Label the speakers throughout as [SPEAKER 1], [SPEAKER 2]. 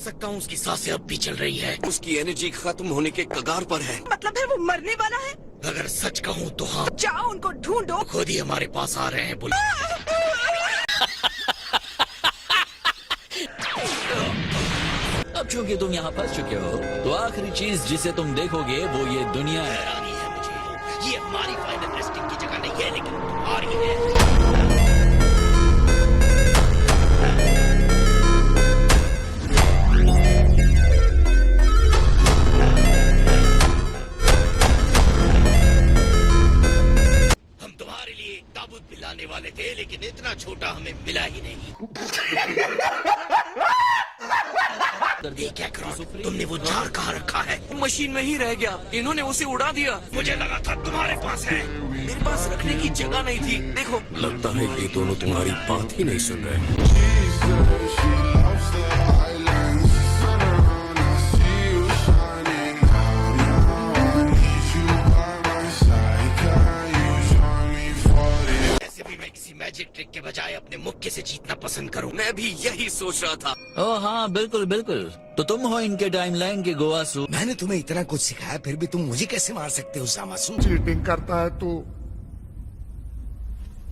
[SPEAKER 1] सकता हूँ उसकी सांसें अब भी चल रही है।
[SPEAKER 2] उसकी एनर्जी खत्म होने के कगार पर है।
[SPEAKER 3] मतलब है वो मरने वाला है?
[SPEAKER 1] अगर सच कहूँ तो हाँ।
[SPEAKER 3] जाओ उनको ढूंढो।
[SPEAKER 1] खुद ही हमारे पास आ रहे हैं। बोलो।
[SPEAKER 4] अब चूंकि तुम यहाँ फंस चुके हो तो आखिरी चीज जिसे तुम देखोगे वो ये दुनिया है।
[SPEAKER 1] हैरानी है मुझे, ये हमारी फाइनल रेस्टिंग की जगह नहीं है, लेकिन तुम्हारी है। हम तुम्हारे लिए एक ताबूत भी लाने वाले थे, लेकिन इतना छोटा हमें मिला ही नहीं। ये क्या करो? तुमने वो जार कहाँ रखा है?
[SPEAKER 2] मशीन में ही रह गया, इन्होंने उसे उड़ा दिया।
[SPEAKER 1] मुझे लगा था तुम्हारे पास है।
[SPEAKER 2] मेरे पास रखने की जगह नहीं थी। देखो, लगता है ये दोनों तुम्हारी बात ही नहीं सुन रहे।
[SPEAKER 1] ऐसे भी मैं किसी मैजिक ट्रिक के बजाय अपने मुक्के से जीतना पसंद करूँ।
[SPEAKER 2] मैं भी यही सोच रहा था।
[SPEAKER 4] ओ हाँ, बिल्कुल बिल्कुल। तो तुम हो इनके टाइमलाइन के गोवासु।
[SPEAKER 5] मैंने तुम्हें इतना कुछ सिखाया, फिर भी तुम मुझे कैसे मार सकते हो सामासु?
[SPEAKER 6] चीटिंग करता है तू,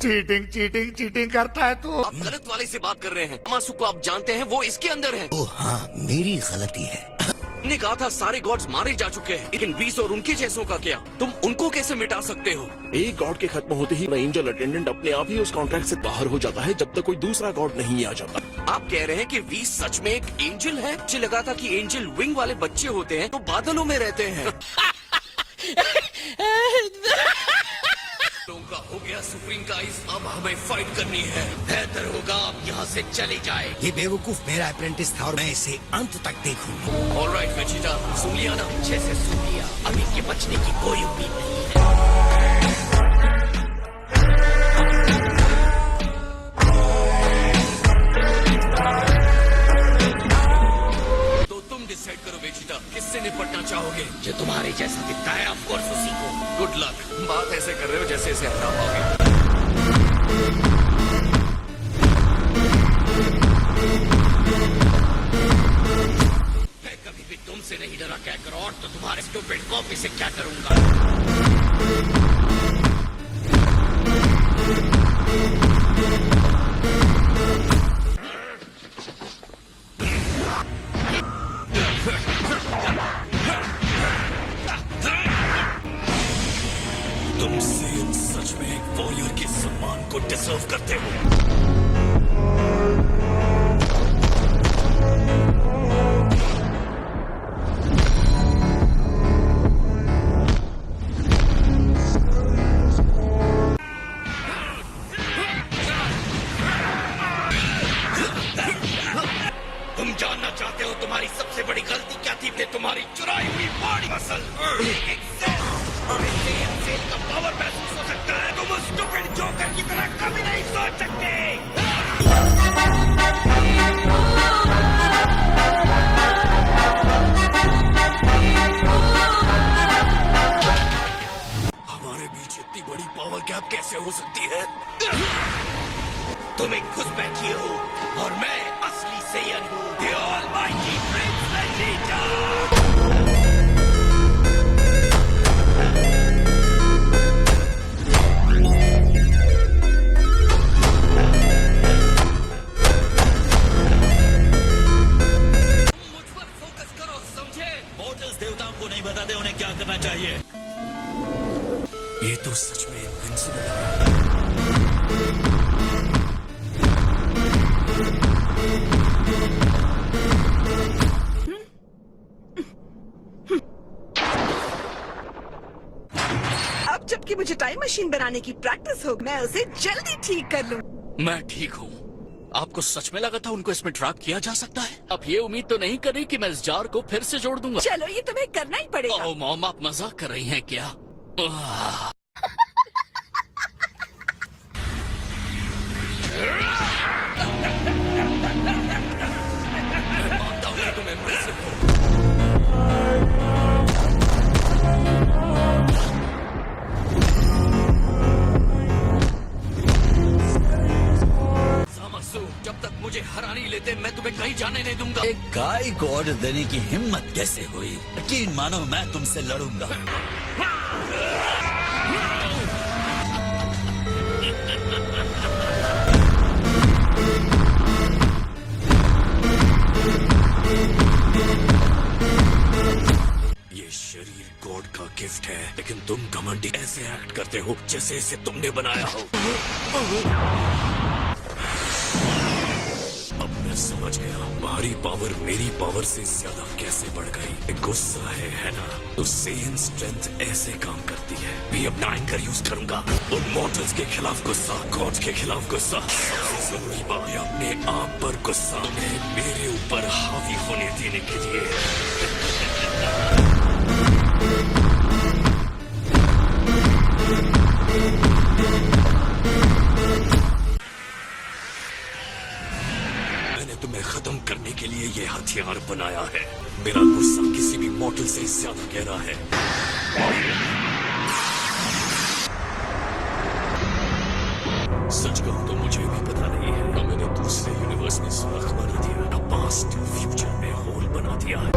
[SPEAKER 6] चीटिंग चीटिंग चीटिंग करता है तू।
[SPEAKER 2] आप गलत वाले से बात कर रहे हैं। मासू को आप जानते हैं, वो इसके अंदर है।
[SPEAKER 5] ओ हाँ, मेरी गलती है।
[SPEAKER 2] ने कहा था सारे गॉड्स मारे जा चुके हैं, लेकिन 20 और उनके जैसों का क्या? तुम उनको कैसे मिटा सकते हो?
[SPEAKER 7] एक गॉड के खत्म होते ही एंजल अटेंडेंट अपने आप ही उस कॉन्ट्रैक्ट से बाहर हो जाता है, जब तक कोई दूसरा गॉड नहीं आ जाता।
[SPEAKER 2] आप कह रहे हैं कि 20 सच में एक एंजल है? मुझे लगा था कि एंजल विंग वाले बच्चे होते हैं, तो बादलों में रहते हैं। का हो गया सुप्रीम गाइस, अब हमें फाइट करनी है।
[SPEAKER 1] बेहतर होगा आप यहाँ से चली जाए।
[SPEAKER 5] ये बेवकूफ मेरा अप्रेंटिस था और मैं इसे अंत तक देखूंगा।
[SPEAKER 2] ऑलराइट वेजिटा, सुन लिया ना?
[SPEAKER 1] अच्छे से सुन लिया। अब इनके बचने की कोई उम्मीद नहीं है।
[SPEAKER 2] तो तुम डिसाइड करो वेजिटा, किससे निपटना चाहोगे?
[SPEAKER 1] जो तुम्हारे जैसा दिखता है, ऑफ कोर्स उसी को।
[SPEAKER 2] Good luck. बात ऐसे कर रहे हो जैसे इसे हरा पाओगे।
[SPEAKER 1] मैं कभी भी तुमसे नहीं डरा कहकर, और तो तुम्हारे स्टूपिड कॉपी से क्या करूंगा?
[SPEAKER 2] तुम सेम सच में एक वॉरियर के सम्मान को डिजर्व करते हो।
[SPEAKER 1] तुम जानना चाहते हो तुम्हारी सबसे बड़ी गलती क्या थी? तुम्हारी चुराई हुई बॉडी मसल। इससे का पावर महसूस हो सकता है। तुम उस स्टूपिड जोकर की तरह कभी नहीं सोच सकते।
[SPEAKER 2] हमारे बीच इतनी बड़ी पावर गैप कैसे हो सकती है?
[SPEAKER 1] तुम एक घुसपैठी हो और मैं असली सेयन हूँ। The Almighty Prince Vegeta।
[SPEAKER 2] मुझ पर फोकस करो, समझे?
[SPEAKER 4] मॉर्टल्स देवताओं को नहीं बताते उन्हें क्या करना चाहिए।
[SPEAKER 2] ये तो सच में इनविंसिबल है।
[SPEAKER 3] अब जबकि मुझे टाइम मशीन बनाने की प्रैक्टिस हो, मैं उसे जल्दी ठीक कर लूँ।
[SPEAKER 2] मैं ठीक हूँ। आपको सच में लगा था उनको इसमें ट्रैप किया जा सकता है? आप ये उम्मीद तो नहीं कर रही कि मैं इस जार को फिर से जोड़ दूंगा?
[SPEAKER 3] चलो, ये तुम्हें करना ही पड़ेगा।
[SPEAKER 2] ओह मॉम, आप मजाक कर रही हैं क्या? आह। मैं मानता हूँ कि तुम इम्प्रेसिव हो। सामासु, जब तक मुझे हरा नहीं लेते मैं तुम्हें कहीं जाने लेने दूंगा।
[SPEAKER 4] एक गाय को ऑर्डर देने की हिम्मत कैसे हुई? यकीन मानो मैं तुमसे लड़ूंगा।
[SPEAKER 7] ये शरीर गॉड का गिफ्ट है, लेकिन तुम घमंडी ऐसे एक्ट करते हो जैसे इसे तुमने बनाया हो। अब मैं समझ गया तुम्हारी पावर मेरी पावर से ज्यादा कैसे बढ़ गई। गुस्सा है ना? तो सेम स्ट्रेंथ ऐसे काम करती है। भी अपना एंगर यूज करूंगा। उन मॉर्टल्स के खिलाफ गुस्सा, गॉड्स के खिलाफ गुस्सा। सबसे जरूरी बात है अपने आप पर गुस्सा, उन्हें मेरे ऊपर हावी होने देने के लिए। मैंने तुम्हें खत्म करने के लिए ये हथियार बनाया है। मेरा गुस्सा किसी भी मॉडल से ज्यादा गहरा है। सच कहूं तो मुझे भी पता नहीं है। ना मैंने दूसरे यूनिवर्स में सुराख बना दिया, ना पास्ट फ्यूचर में होल बना दिया है।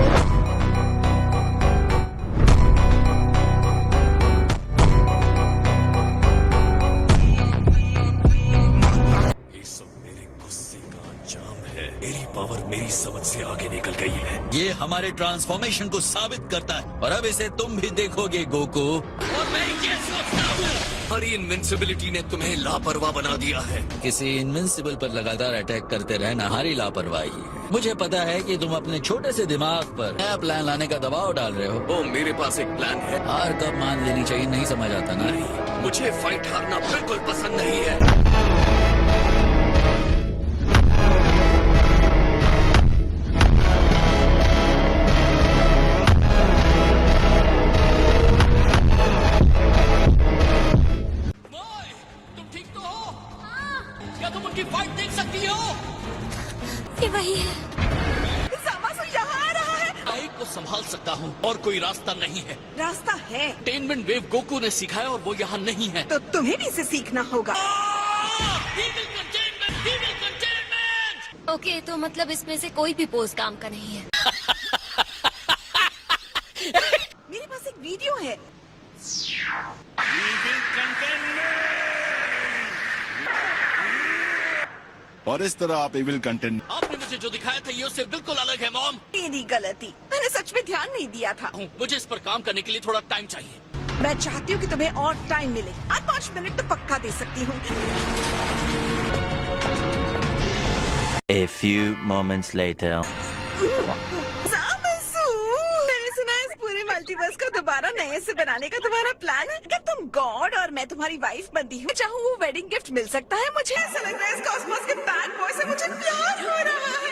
[SPEAKER 7] मेरी पावर मेरी समझ से आगे निकल गई है।
[SPEAKER 4] ये हमारे ट्रांसफॉर्मेशन को साबित करता है और अब इसे तुम भी देखोगे गोकू।
[SPEAKER 2] और मैं ये सोचता हूँ हमारी इनविंसिबिलिटी ने तुम्हें लापरवाह बना दिया है।
[SPEAKER 4] किसी इनविंसिबल पर लगातार अटैक करते रहना हमारी लापरवाही है। मुझे पता है कि तुम अपने छोटे से दिमाग पर नया प्लान लाने का दबाव डाल रहे हो।
[SPEAKER 7] ओ, मेरे पास एक प्लान है।
[SPEAKER 4] हार कब मान लेनी चाहिए नहीं समझ आता ना।
[SPEAKER 7] नहीं, मुझे फाइट हारना बिल्कुल पसंद नहीं है।
[SPEAKER 2] फाइट देख सकती हो?
[SPEAKER 8] ये वही है।
[SPEAKER 3] सामासु यहाँ आ रहा है।
[SPEAKER 2] आई को संभाल सकता हूँ और कोई रास्ता नहीं है।
[SPEAKER 3] रास्ता है।
[SPEAKER 2] टेनमेंट वेव गोकू ने सिखाया और वो यहाँ नहीं है।
[SPEAKER 3] तो तुम्हें भी इसे सीखना होगा।
[SPEAKER 8] ओके, तो मतलब इसमें से कोई भी पोज काम का नहीं है।
[SPEAKER 3] मेरे पास एक वीडियो है।
[SPEAKER 9] और इस तरह आप इविल कंटेंट।
[SPEAKER 2] आपने मुझे जो दिखाया था ये उससे बिल्कुल अलग है मॉम।
[SPEAKER 3] मेरी गलती, मैंने सच में ध्यान नहीं दिया था।
[SPEAKER 2] मुझे इस पर काम करने के लिए थोड़ा टाइम चाहिए।
[SPEAKER 3] मैं चाहती हूँ कि तुम्हें और टाइम मिले। आज 5 मिनट तो पक्का दे सकती हूँ।
[SPEAKER 10] A few moments later.
[SPEAKER 3] सामासु, मैंने सुना है इस पूरे मल्टीवर्स को दोबारा नए से बनाने का तुम्हारा प्लान है। क्या तुम गॉड और मैं तुम्हारी वाइफ बनती हूँ? चाहूँ वो वेडिंग गिफ्ट मिल सकता है मुझे। ऐसा लग रहा है इस कॉस्मोस के बैड बॉय से मुझे प्यार हो रहा है।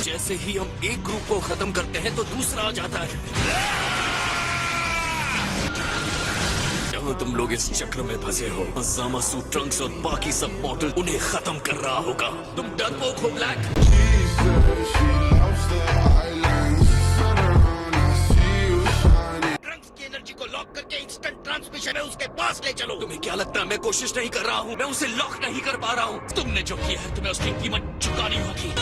[SPEAKER 7] जैसे ही हम एक ग्रुप को खत्म करते हैं तो दूसरा आ जाता है। जहाँ तुम लोग इस चक्र में फंसे हो, ज़ामासु, ट्रंक्स और बाकी सब मॉडल उन्हें खत्म कर रहा होगा। तुम डरपोक हो ब्लैक। ट्रंक्स की एनर्जी को लॉक करके इंस्टेंट ट्रांसमिशन में उसके पास ले चलो। तुम्हें क्या लगता है मैं कोशिश नहीं कर रहा हूँ? मैं उसे लॉक नहीं कर पा रहा हूँ।
[SPEAKER 2] तुमने जो किया है तुम्हें उसकी कीमत चुकानी होगी।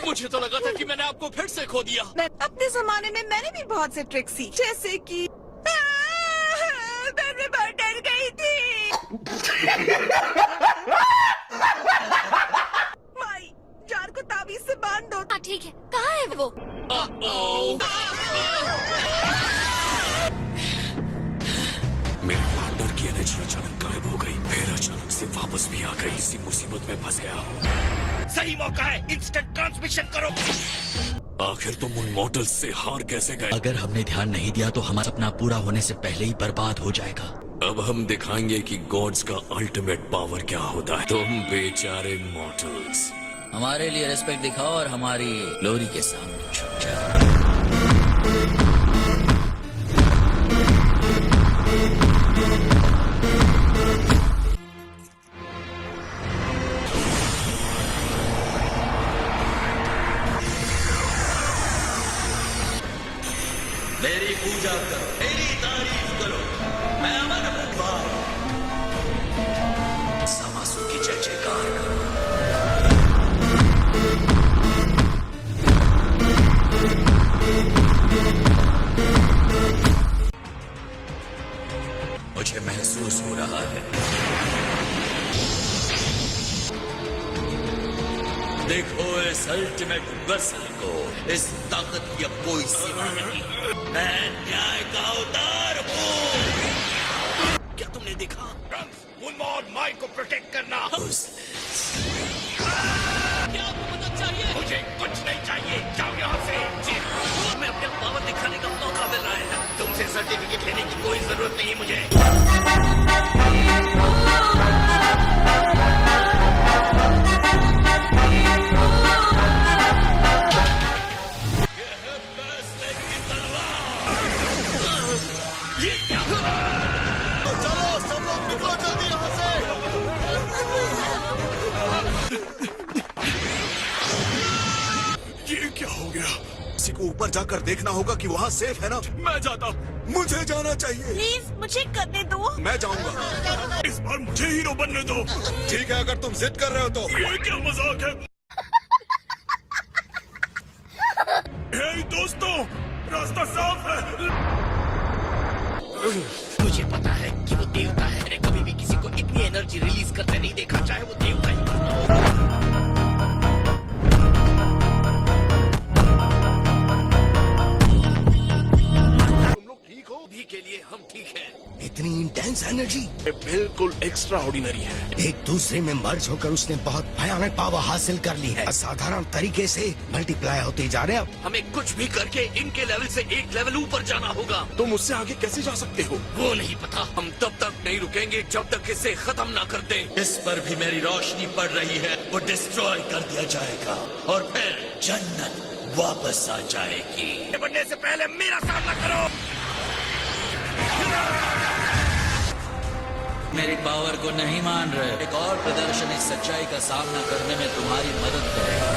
[SPEAKER 2] मुझे तो लगा था कि मैंने आपको फिर से खो दिया।
[SPEAKER 3] मैं अपने जमाने में मैंने भी बहुत से ट्रिक सीखे, जैसे कि मैं बहुत डर गई थी। माई, जार को ताबीज से बांध दो।
[SPEAKER 8] हाँ ठीक है, कहाँ है वो?
[SPEAKER 7] मेरे पार्टनर की एनर्जी अचानक गायब हो गई, फिर अचानक से वापस भी आ गई। इसी मुसीबत में फंस गया हूँ।
[SPEAKER 1] सही मौका है, इंस्टेंट ट्रांसमिशन करो।
[SPEAKER 7] आखिर तुम उन मॉडल्स से हार कैसे गए?
[SPEAKER 4] अगर हमने ध्यान नहीं दिया तो हमारा सपना पूरा होने से पहले ही बर्बाद हो जाएगा।
[SPEAKER 7] अब हम दिखाएंगे कि गॉड्स का अल्टीमेट पावर क्या होता है। तुम बेचारे मॉर्टल्स
[SPEAKER 4] हमारे लिए रिस्पेक्ट दिखाओ और हमारी ग्लोरी के सामने झुक जाओ।
[SPEAKER 1] मेरी पूजा करो, मेरी तारीफ करो, मैं अमर हूँ भाई। समासु की जय जयकार करो।
[SPEAKER 7] मुझे महसूस हो रहा है।
[SPEAKER 1] देखो इस अल्टीमेट वेसल को, इस ताकत की अब कोई सीमा नहीं। मैं न्याय का अवतार हूँ। क्या तुमने देखा? और माई को प्रोटेक्ट करना। क्या आपको मदद चाहिए? मुझे कुछ नहीं चाहिए, जाओ यहाँ से। मैं अपने पावर दिखाने का मौका मिल रहा है। तुमसे सर्टिफिकेट लेने की कोई जरूरत नहीं मुझे।
[SPEAKER 7] ये क्या हो गया? किसी को ऊपर जाकर देखना होगा कि वहाँ सेफ है ना। मैं जाता, मुझे जाना चाहिए।
[SPEAKER 3] प्लीज मुझे करने दो।
[SPEAKER 7] मैं जाऊंगा। इस बार मुझे हीरो बनने दो। ठीक है, अगर तुम जिद कर रहे हो तो। ये क्या मजाक है? हे दोस्तों, रास्ता साफ है।
[SPEAKER 1] मुझे पता है कि वो देवता है। मैंने कभी भी किसी को इतनी एनर्जी रिलीज करते नहीं देखा, चाहे वो देवता ही क्यों ना हो। के लिए हम ठीक हैं।
[SPEAKER 5] इतनी इंटेंस एनर्जी
[SPEAKER 7] बिल्कुल एक्स्ट्रा ऑर्डिनरी है।
[SPEAKER 5] एक दूसरे में मर्ज होकर उसने बहुत भयानक पावर हासिल कर ली है। असाधारण तरीके से मल्टीप्लाई होते जा रहे हैं। अब
[SPEAKER 1] हमें कुछ भी करके इनके लेवल से एक लेवल ऊपर जाना होगा।
[SPEAKER 7] तुम उससे आगे कैसे जा सकते हो?
[SPEAKER 1] वो नहीं पता। हम तब तक नहीं रुकेंगे जब तक इसे खत्म ना कर दें। इस पर भी मेरी रोशनी पड़ रही है। वो डिस्ट्रॉय कर दिया जाएगा और फिर जन्नत वापस आ जाएगी। बनने से पहले मेरा सामना करो।
[SPEAKER 4] मेरी पावर को नहीं मान रहे। एक और प्रदर्शन इस सच्चाई का सामना करने में तुम्हारी मदद करेगा।